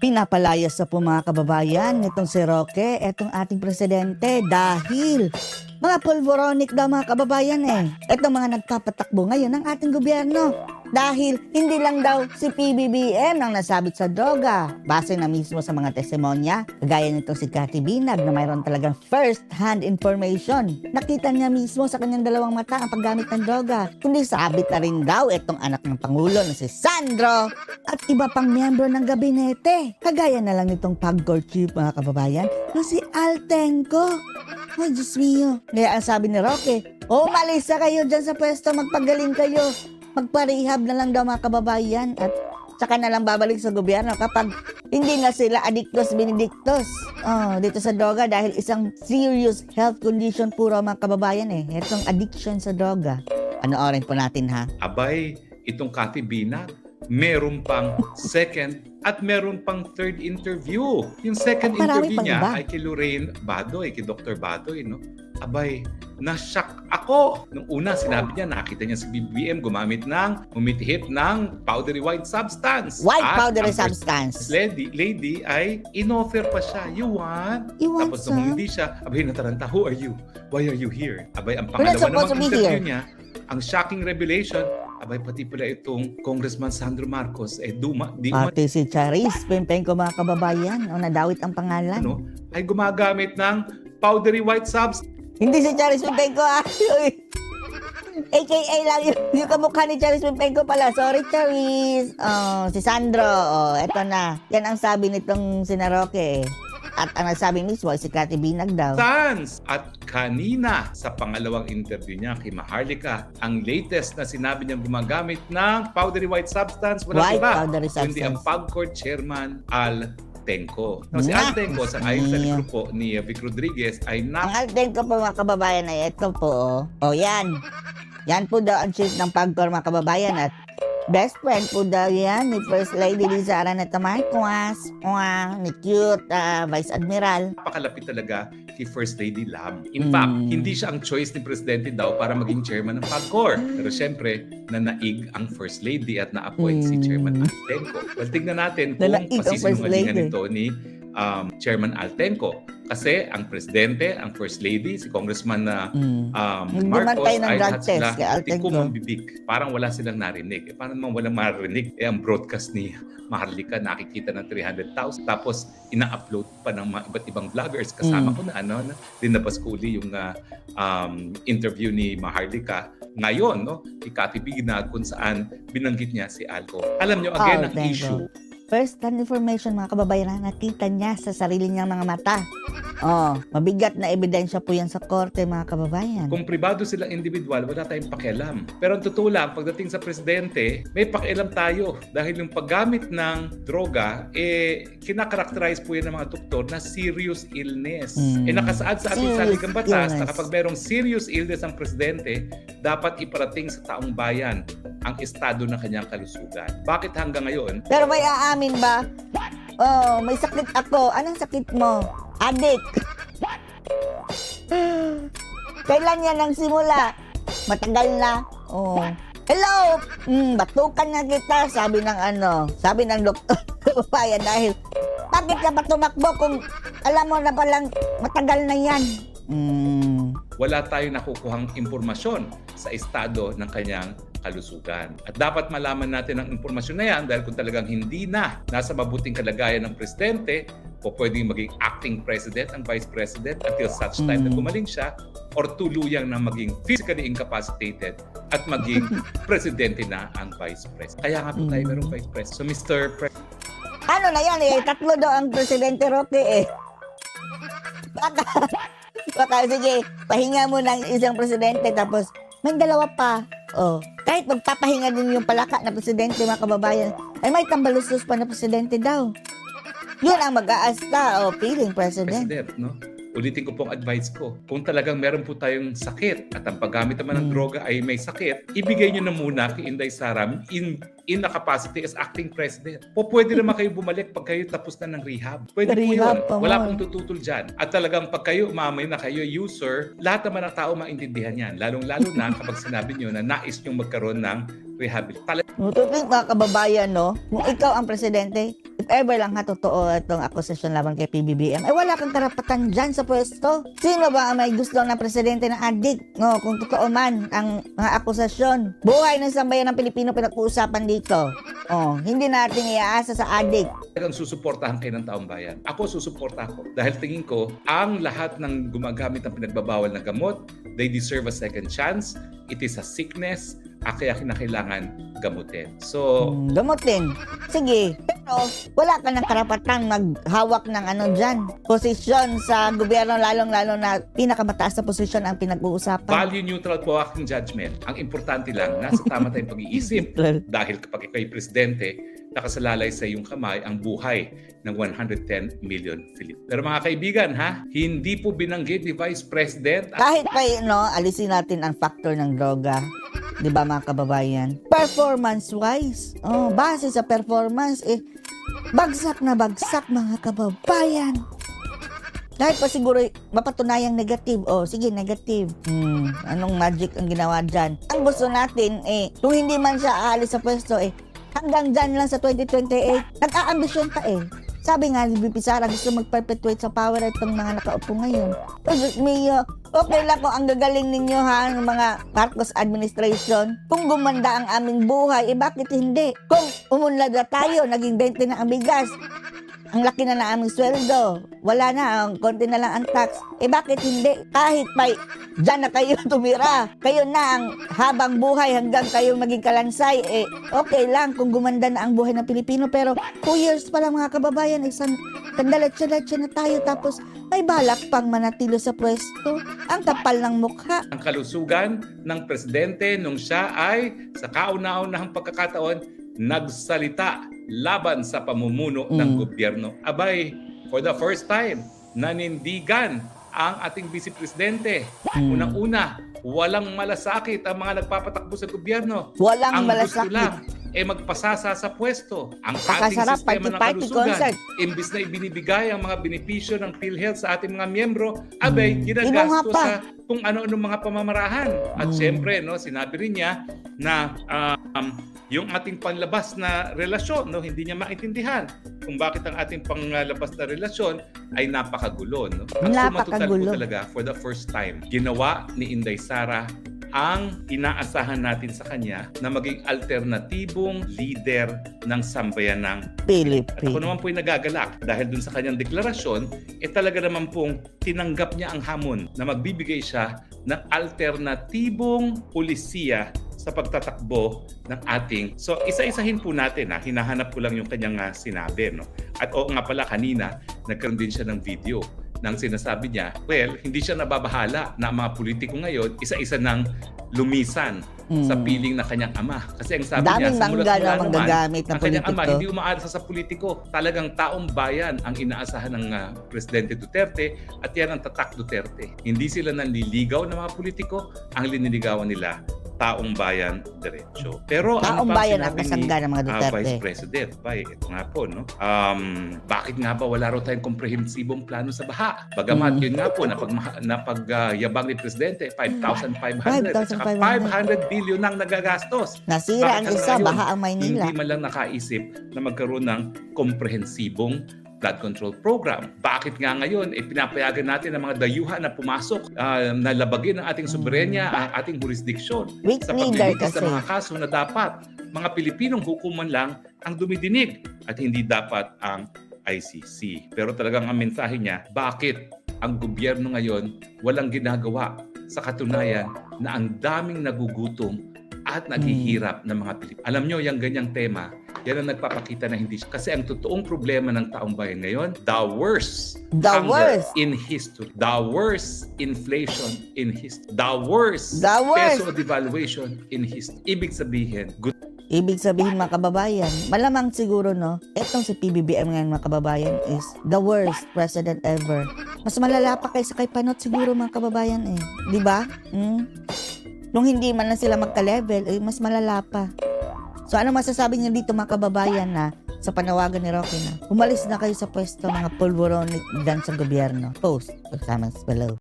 Pinapalayas sa po mga kababayan nitong si Roque, etong ating presidente dahil mga pulvoronic daw mga kababayan Etong mga nagpapatakbo ngayon ng ating gobyerno. Dahil hindi lang daw si PBBM ang nasabit sa droga. Base na mismo sa mga testimonya, kagaya nito si Cathy Binag na mayroon talagang first-hand information. Nakita niya mismo sa kanyang dalawang mata ang paggamit ng droga. Kundi sabit na rin daw itong anak ng Pangulo na si Sandro at iba pang miyembro ng gabinete. Kagaya na lang nitong PAGCOR chief mga kababayan na si Altenco. Oh, Diyos mio. Kaya ang sabi ni Roque, umalis na kayo dyan sa pwesto, magpagaling kayo. Magpa-rehab na lang daw mga kababayan at saka na lang babalik sa gobyerno kapag hindi na sila addictos benedictos dito sa droga dahil isang serious health condition puro mga kababayan Itong addiction sa droga. Panoorin po natin ha. Abay, itong Cathy Binag, meron pang second at meron pang third interview. Yung second Marami interview pang niya iba. ay kay Lorraine Badoy, kay Dr. Badoy, no? Abay, na-shock ako. Nung una, sinabi niya, nakita niya si BBM gumamit ng, umitihip ng powdery white substance. White At powdery ang first substance. lady ay in-offer pa siya. You want? You want Tapos nung some? hindi siya, abay nataranta, who are you? Why are you here? Abay, ang We're not pangalawa supposed to namang be interview here. niya, ang shocking revelation, abay pati pala itong Congressman Sandro Marcos, Pati si Charis Pempenco mga kababayan o nadawit ang pangalan. ay gumagamit ng powdery white substance. Hindi si Charis Pempenco AKA lang yung kamukha ni Charis Pempenco pala. Sorry Charis. Si Sandro. Eto na. Yan ang sabi nitong si Roque At ang nagsabi mismo ay si Cathy Binag daw. At kanina sa pangalawang interview niya kay Maharlika, ang latest na sinabi niyang gumagamit ng powdery white substance, walang White iba, powdery kundi ang substance. PAGCOR chairman Al Tenco. Si Al Tenco, sa ayon sa libro po ni Vic Rodriguez, ay Ang alten ko po mga kababayan ay ito po. Yan. Yan po daw ang chief ng PAGCOR mga kababayan at best friend po daw yan ni First Lady Liza Araneta Marcos, ni cute Vice Admiral. napakalapit talaga kay First Lady Lam. In fact, hindi siya ang choice ni Presidente daw para maging chairman ng PAGCOR. Pero syempre, nanaig ang First Lady at na-appoint si Chairman Altenco. Well, tignan natin kung Nanaig ang First pasisinungalingan Lady. ito ni Chairman Altenco. Kasi ang Presidente, ang First Lady, si Congressman Marcos tayo ng ay drug lahat test sila kay Altenco. tikumang bibig. Parang wala silang narinig. Paano naman walang marinig? Ang broadcast ni Maharlika, nakikita ng 300,000. Tapos, ina-upload pa ng mga iba't ibang vloggers. Kasama ko na dinabas ko uli yung interview ni Maharlika ngayon, ni Cathy Binag, kung saan binanggit niya si Alco. Alam nyo, again, ang Altenco. issue, First-hand information mga kababayan na nakita niya sa sarili niyang mga mata. Mabigat na ebidensya po yan sa korte mga kababayan. kung pribado silang individual, wala tayong pakialam. Pero ang totoo lang, pagdating sa presidente, may pakialam tayo. Dahil yung paggamit ng droga, kinakarakterize po yan ng mga doktor na serious illness. Nakasaad sa ating Serious saligang batas na illness. kapag merong serious illness ang presidente, dapat iparating sa taong bayan ang estado ng kanyang kalusugan. Bakit hanggang ngayon? Pero may aamin ba? May sakit ako. Anong sakit mo? Adik. Kailan yan ang simula? Matagal na. Hello! Batukan na kita, sabi ng doktor. Bayan dahil, bakit ka ba tumakbo kung alam mo na palang matagal na yan? Wala tayong nakukuhang impormasyon sa estado ng kanyang kalusugan. At dapat malaman natin ang impormasyon na yan dahil kung talagang hindi na nasa mabuting kalagayan ng presidente o pwedeng maging acting president ang vice president until such time na gumaling siya or tuluyang na maging physically incapacitated at maging presidente na ang vice president. Kaya nga po tayo merong vice president. So Mr. President, Ano na yan tatlo daw ang Presidente Roque Baka sige, pahinga mo ng isang presidente tapos may dalawa pa. Kahit magpapahinga din yung palaka na presidente mga kababayan, ay may tambalustos pa na presidente daw. Yun ang mag-aasta feeling president. Ulitin ko pong advice ko. Kung talagang meron po tayong sakit at ang paggamit naman ng droga ay may sakit, ibigay nyo na muna kay Inday Sara in the capacity as acting president. Pwede naman kayo bumalik pag kayo tapos na ng rehab. Pwede po Rehab yun. pa Wala mo. pong tututol dyan. At talagang pag kayo umamay na kayo user, lahat naman ng tao maintindihan yan. Lalong-lalo na kapag sinabi nyo na nais nyo magkaroon ng rehabilitation. Tutuloy mga kababayan, no? Kung ikaw ang presidente, if ever lang totoo itong akusasyon laban kay PBBM, ay wala kang karapatan dyan sa pwesto. Sino ba ang may gusto ng presidente na addict? No, kung totoo man ang mga akusasyon. Buhay ng sambayan ng Pilipino pinag-uusapan dito. Oh, hindi natin iaasa sa addict. Talagang susuportahan kayo ng taong bayan. Ako susuporta ko. Dahil tingin ko, ang lahat ng gumagamit ng pinagbabawal na gamot, they deserve a second chance. It is a sickness, kaya kinakailangan gamutin. So, Gamutin. Sige. Pero wala ka ng karapatan maghawak ng dyan. Posisyon sa gobyerno, lalong-lalo na pinakamataas na posisyon ang pinag-uusapan. value neutral po aking judgment. Ang importante lang, nasa tama tayong pag-iisip. Dahil kapag ikaw'y presidente, nakasalalay sa iyong kamay ang buhay ng 110 million Filipino. Pero mga kaibigan, hindi po binanggit ni Vice President Kahit pa, alisin natin ang factor ng droga. Di ba mga kababayan? Performance-wise, base sa performance, bagsak na bagsak mga kababayan. Kahit pa siguro mapatunayang negative. Sige, negative. Anong magic ang ginawa dyan? Ang gusto natin, kung hindi man siya aalis sa pwesto, hanggang dyan lang sa 2028, nag-aambisyon pa Sabi nga ni VP Sara, gusto mag-perpetuate sa power itong mga nakaupo ngayon. Okay lang kung ang gagaling ninyo ng mga Marcos administration. Kung gumanda ang aming buhay, bakit hindi? Kung umunlad na tayo, naging 20 na ang bigas, ang laki na ng aming sweldo, wala na, konti na lang ang tax, bakit hindi? Kahit pa dyan na kayo tumira, kayo na ang habang buhay hanggang kayo maging kalansay, okay lang kung gumanda na ang buhay ng Pilipino, pero 2 years pa lang mga kababayan, sandalatsa-latsa na tayo, tapos may balak pang manatilo sa pwesto. Ang kapal ng mukha. ang kalusugan ng presidente nung siya ay sa kauna-unahang pagkakataon nagsalita laban sa pamumuno ng gobyerno. Abay, for the first time, nanindigan ang ating vice presidente. Unang-una, walang malasakit ang mga nagpapatakbo sa gobyerno. Walang Ang gusto malasakit. lang magpasasa sa pwesto. Ang ating Pakasarap, sistema ng party-party kalusugan, concert. imbis na ibinibigay ang mga benepisyo ng PhilHealth sa ating mga miyembro, abay, Inuha ginagasto pa. sa kung ano-ano mga pamamarahan. At syempre, sinabi rin niya na yung ating panlabas na relasyon, hindi niya maintindihan kung bakit ang ating panglabas na relasyon ay napakagulo. Ang sumatotal po Napakagulo. talaga, for the first time, ginawa ni Inday Sara ang inaasahan natin sa kanya na maging alternatibong leader ng sambayanang. At ako Philippines. naman po ay nagagalak dahil dun sa kanyang deklarasyon, talaga naman pong tinanggap niya ang hamon na magbibigay siya ng alternatibong pulisiya sa pagtatakbo ng ating. So isa-isahin po natin, hinahanap ko lang yung kanyang sinabi. At nga pala kanina, nagkaroon din siya ng video nang sinasabi niya, hindi siya nababahala na ang mga politiko ngayon, isa-isa nang lumisan sa piling na kanyang ama. Kasi ang sabi niya, Daming simula't mangga mula na naman, manggagamit ng ang kanyang ama politiko. hindi umaasa sa politiko. Talagang taong bayan ang inaasahan ng Presidente Duterte at yan ang tatak Duterte. Hindi sila nanliligaw ng mga politiko, ang liniligawan nila taong bayan diretso. Pero Taong ano pa bayan ang sinabi kasangga ng mga Duterte. Vice President? Ito nga po, bakit nga ba wala raw tayong komprehensibong plano sa baha? Bagamat yun nga po, napagyabang ni Presidente, 5,500 at saka 500 billion nang nagagastos. Nasira ang Bakit isa, ngayon, baha ang Maynila. Hindi man lang nakaisip na magkaroon ng komprehensibong flood control program. Bakit nga ngayon, pinapayagan natin ang mga dayuhan na pumasok, na labagin ang ating soberenya, ang ating jurisdiksyon Weak sa leader pagliligtas kasi. sa mga kaso na dapat mga Pilipinong hukuman lang ang dumidinig at hindi dapat ang ICC. Pero talagang ang mensahe niya, bakit ang gobyerno ngayon walang ginagawa sa katunayan na ang daming nagugutom at naghihirap ng mga Pilipino. Alam nyo, yung ganyang tema, yan ang nagpapakita na hindi. Kasi ang totoong problema ng taong bayan ngayon, the worst hunger in history, the worst inflation in history, the worst peso devaluation in history. Ibig sabihin, mga kababayan, malamang siguro, etong si PBBM ngayon mga kababayan is the worst president ever. Mas malala pa kaysa kay Panot siguro mga kababayan Di ba? Nung hindi man na sila magka-level, mas malala pa. So ano masasabi niyo dito mga kababayan na sa panawagan ni Roque na umalis na kayo sa pwesto mga pulboronic dyan sa gobyerno? Post or comments below.